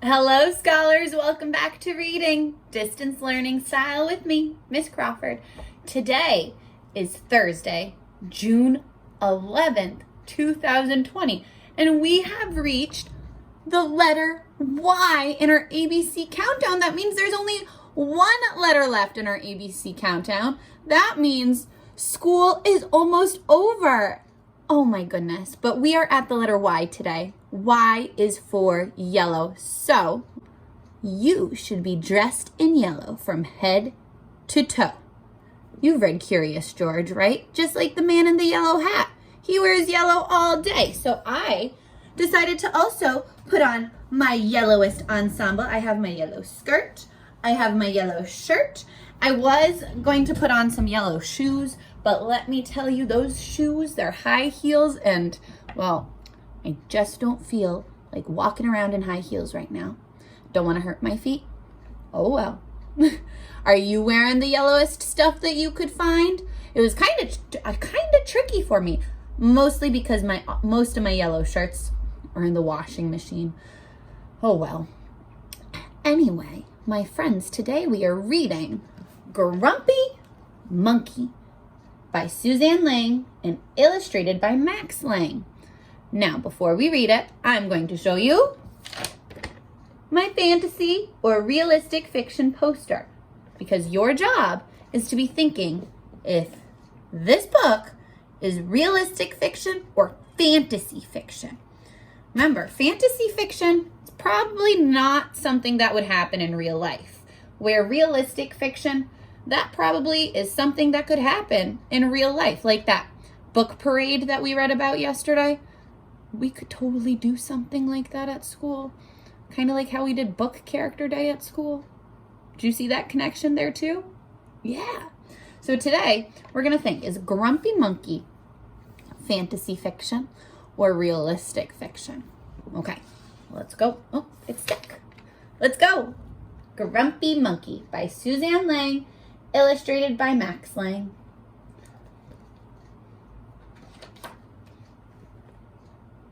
Hello, scholars. Welcome back to Reading Distance Learning Style with me, Miss Crawford. Today is Thursday, June 11th, 2020, and we have reached the letter Y in our ABC countdown. That means there's only one letter left in our ABC countdown. That means school is almost over. Oh my goodness, but we are at the letter Y today. Y is for yellow, so you should be dressed in yellow from head to toe. You've read Curious George, right? Just like the man in the yellow hat. He wears yellow all day, so I decided to also put on my yellowest ensemble. I have my yellow skirt, I have my yellow shirt. I was going to put on some yellow shoes, but let me tell you, those shoes, they're high heels, and, well, I just don't feel like walking around in high heels right now. Don't want to hurt my feet? Oh, well. Are you wearing the yellowest stuff that you could find? It was kind of tricky for me, mostly because most of my yellow shirts are in the washing machine. Oh, well. Anyway, my friends, today we are reading Grumpy Monkey by Suzanne Lang and illustrated by Max Lang. Now, before we read it, I'm going to show you my fantasy or realistic fiction poster, because your job is to be thinking if this book is realistic fiction or fantasy fiction. Remember, fantasy fiction is probably not something that would happen in real life, where realistic fiction, that probably is something that could happen in real life, like that book parade that we read about yesterday. We could totally do something like that at school, kind of like how we did book character day at school. Did you see that connection there too? Yeah. So today we're going to think, is Grumpy Monkey fantasy fiction or realistic fiction? Okay, let's go. Oh, it's stuck. Let's go. Grumpy Monkey by Suzanne Lang, illustrated by Max Lang.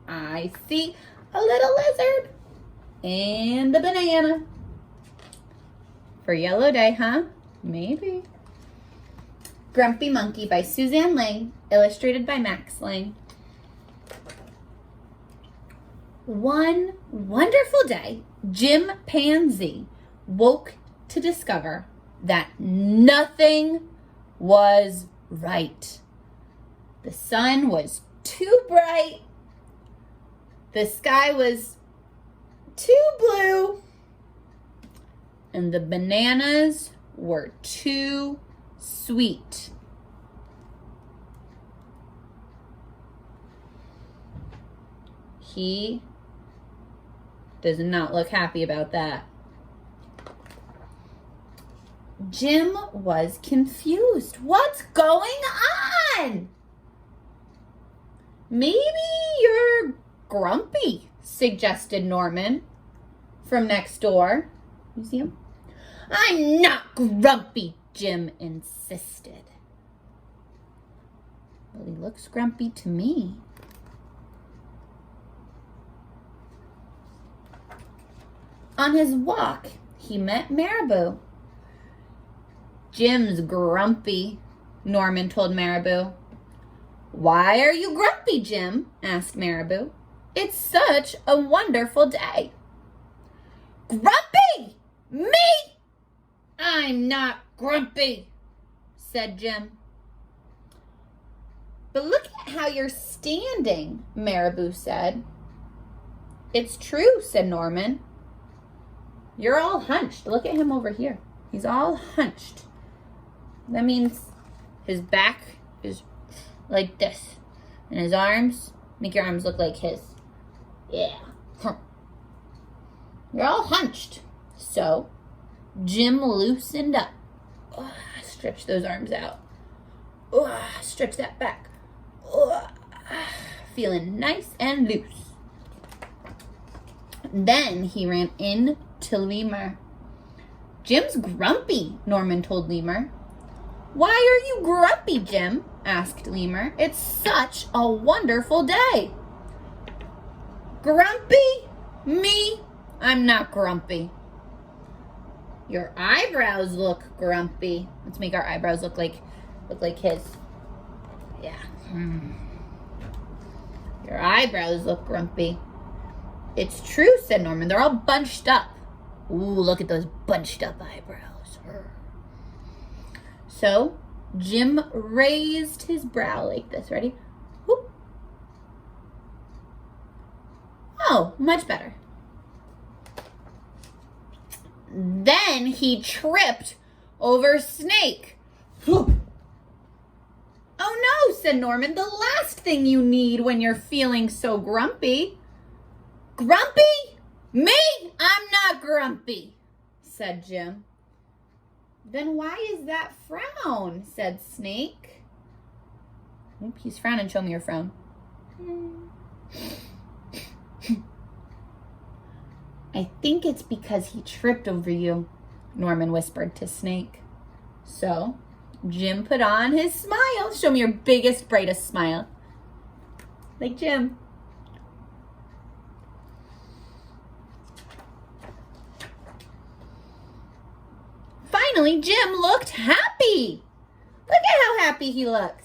I see a little lizard and a banana. For yellow day, huh? Maybe. Grumpy Monkey by Suzanne Lang, illustrated by Max Lang. One wonderful day, Chimpanzee woke to discover that nothing was right. The sun was too bright. The sky was too blue, and the bananas were too sweet. He does not look happy about that. Jim was confused. What's going on? Maybe you're grumpy, suggested Norman from next door. You see him? I'm not grumpy, Jim insisted. Well, he looks grumpy to me. On his walk, he met Marabou. Jim's grumpy, Norman told Marabou. Why are you grumpy, Jim? Asked Marabou. It's such a wonderful day. Grumpy? Me? I'm not grumpy, said Jim. But look at how you're standing, Marabou said. It's true, said Norman. You're all hunched. Look at him over here. He's all hunched. That means his back is like this. And his arms, make your arms look like his. Yeah. You're all hunched. So, Jim loosened up. Stretch those arms out. Stretch that back. Feeling nice and loose. Then he ran in to Lemur. Jim's grumpy, Norman told Lemur. Why are you grumpy, Jim? Asked Lemur. It's such a wonderful day. Grumpy? Me? I'm not grumpy. Your eyebrows look grumpy. Let's make our eyebrows look like his. Yeah. Your eyebrows look grumpy. It's true, said Norman. They're all bunched up. Ooh, look at those bunched up eyebrows. So, Jim raised his brow like this. Ready? Whoop. Oh, much better. Then he tripped over Snake. Oh no, said Norman. The last thing you need when you're feeling so grumpy. Grumpy? Me? I'm not grumpy, said Jim. Then why is that frown? Said Snake. Oop, he's frowning. Show me your frown. I think it's because he tripped over you, Norman whispered to Snake. So, Jim put on his smile. Show me your biggest, brightest smile. Like Jim. Finally, Jim looked happy. Look at how happy he looks.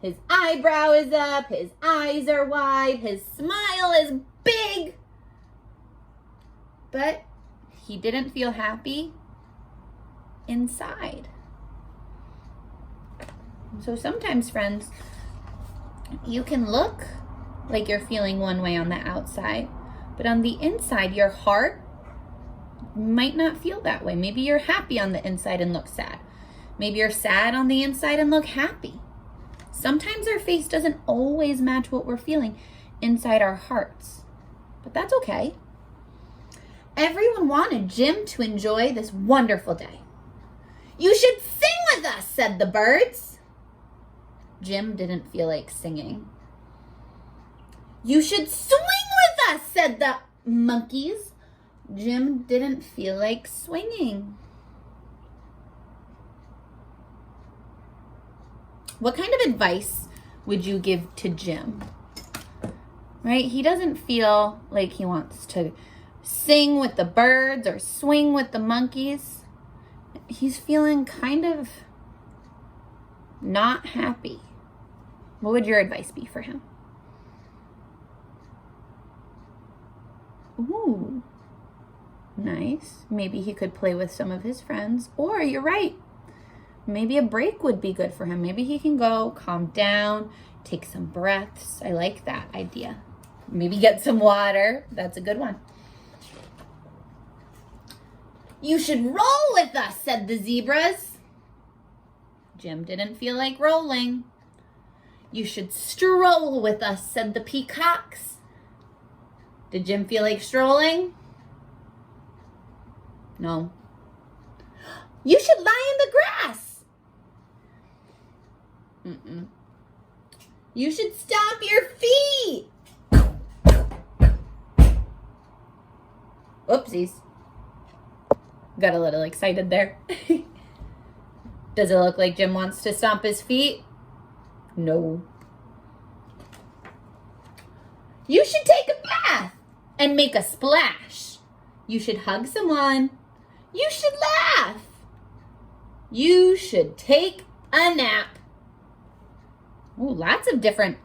His eyebrow is up, his eyes are wide, his smile is big. But he didn't feel happy inside. So sometimes, friends, you can look like you're feeling one way on the outside, but on the inside, your heart might not feel that way. Maybe you're happy on the inside and look sad. Maybe you're sad on the inside and look happy. Sometimes our face doesn't always match what we're feeling inside our hearts, but that's okay. Everyone wanted Jim to enjoy this wonderful day. You should sing with us, said the birds. Jim didn't feel like singing. You should swing with us, said the monkeys. Jim didn't feel like swinging. What kind of advice would you give to Jim? Right? He doesn't feel like he wants to sing with the birds or swing with the monkeys. He's feeling kind of not happy. What would your advice be for him? Ooh, nice. Maybe he could play with some of his friends. Or, you're right, maybe a break would be good for him. Maybe he can go calm down, take some breaths. I like that idea. Maybe get some water. That's a good one. You should roll with us, said the zebras. Jim didn't feel like rolling. You should stroll with us, said the peacocks. Did Jim feel like strolling? No. You should lie in the grass. Mm-mm. You should stomp your feet. Oopsies. Got a little excited there. Does it look like Jim wants to stomp his feet? No. You should take a bath and make a splash. You should hug someone. You should laugh. You should take a nap. Ooh, lots of different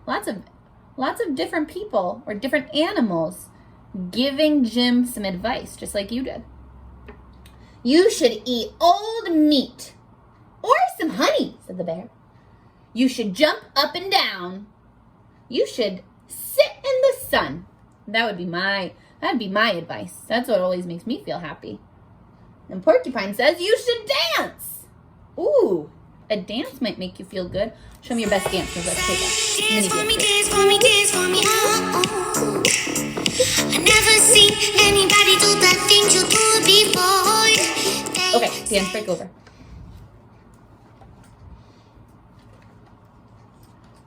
people or different animals giving Jim some advice, just like you did. You should eat old meat or some honey, said the bear. You should jump up and down. You should sit in the sun. That'd be my advice. That's what always makes me feel happy. And Porcupine says you should dance. Ooh, a dance might make you feel good. Show me your best dance. Let's take a mini dance. Dance for me, dance for me, oh, oh. I never seen anybody do the things you do before. Okay, dance break over.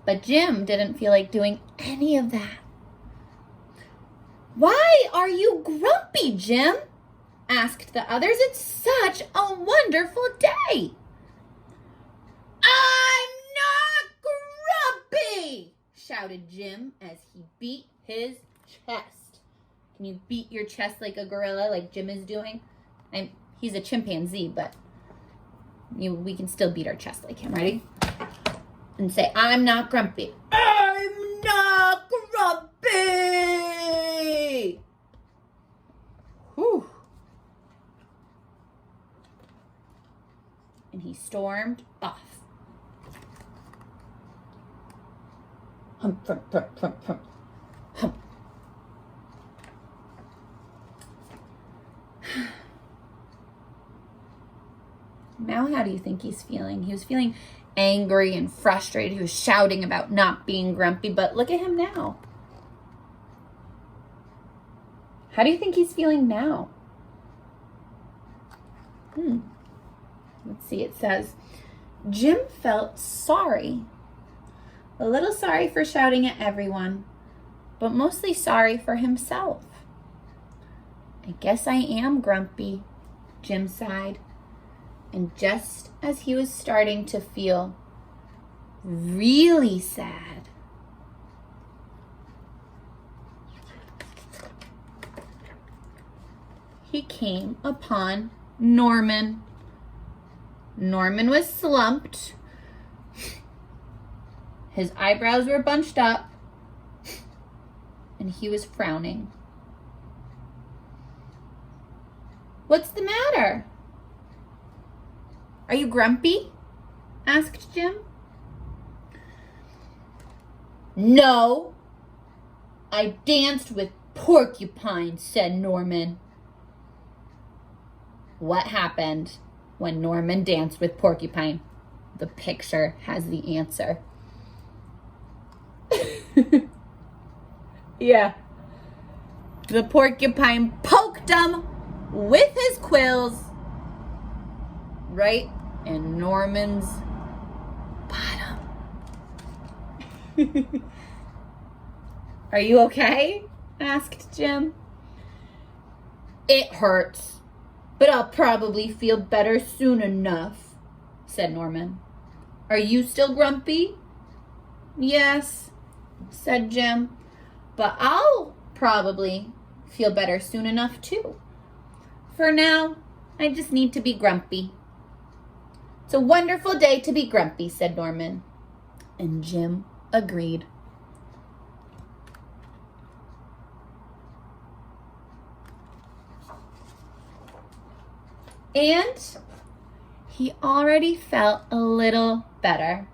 But Jim didn't feel like doing any of that. Why are you grumpy, Jim? Asked the others. It's such a wonderful day. I'm not grumpy, shouted Jim as he beat his chest. Can you beat your chest like a gorilla, like Jim is doing? He's a chimpanzee, but we can still beat our chest like him. Ready? And say, I'm not grumpy. I'm not grumpy! Whew. And he stormed off. Hump, hump, hump, hump, hump, hump. Now, how do you think he's feeling? He was feeling angry and frustrated. He was shouting about not being grumpy, but look at him now. How do you think he's feeling now? Let's see, it says, Jim felt sorry. A little sorry for shouting at everyone, but mostly sorry for himself. I guess I am grumpy, Jim sighed. And just as he was starting to feel really sad, he came upon Norman. Norman was slumped. His eyebrows were bunched up, and he was frowning. What's the matter? Are you grumpy? Asked Jim. No, I danced with porcupines, said Norman. What happened when Norman danced with porcupine? The picture has the answer. Yeah. The porcupine poked him with his quills right in Norman's bottom. Are you okay? Asked Jim. It hurts, but I'll probably feel better soon enough, said Norman. Are you still grumpy? Yes, said Jim, but I'll probably feel better soon enough too. For now, I just need to be grumpy. It's a wonderful day to be grumpy, said Norman. And Jim agreed. And he already felt a little better,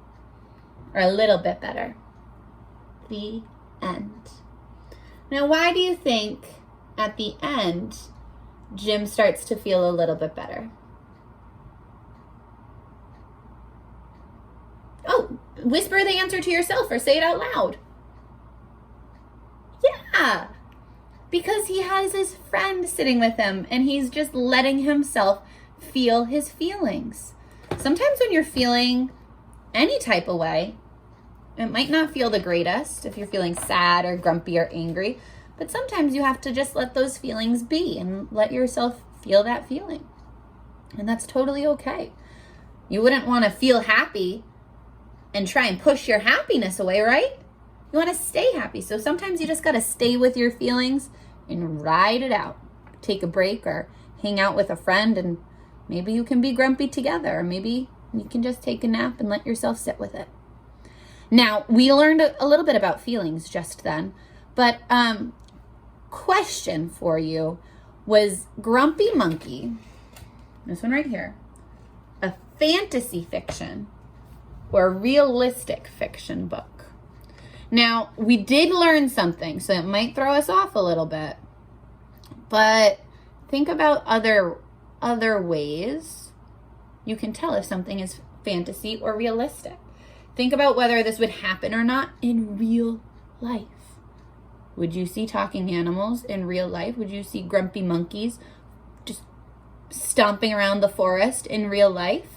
or a little bit better. The end. Now, why do you think at the end, Jim starts to feel a little bit better? Oh, whisper the answer to yourself or say it out loud. Yeah, because he has his friend sitting with him and he's just letting himself feel his feelings. Sometimes when you're feeling any type of way, it might not feel the greatest if you're feeling sad or grumpy or angry, but sometimes you have to just let those feelings be and let yourself feel that feeling. And that's totally okay. You wouldn't want to feel happy and try and push your happiness away, right? You want to stay happy. So sometimes you just got to stay with your feelings and ride it out. Take a break or hang out with a friend and maybe you can be grumpy together. Or maybe you can just take a nap and let yourself sit with it. Now, we learned a little bit about feelings just then, but question for you, was Grumpy Monkey, this one right here, a fantasy fiction or a realistic fiction book? Now, we did learn something, so it might throw us off a little bit, but think about other ways you can tell if something is fantasy or realistic. Think about whether this would happen or not in real life. Would you see talking animals in real life? Would you see grumpy monkeys just stomping around the forest in real life?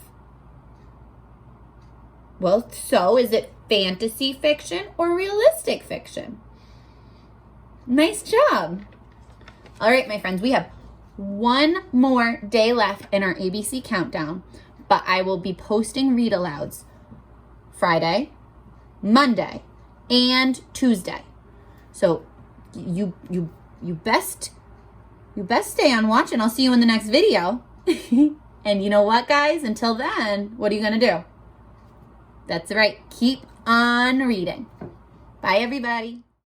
Well, so is it fantasy fiction or realistic fiction? Nice job. All right, my friends, we have one more day left in our ABC countdown, but I will be posting read alouds Friday, Monday, and Tuesday. So you you best stay on watch, and I'll see you in the next video. And you know what, guys? Until then, what are you going to do? That's right. Keep on reading. Bye, everybody.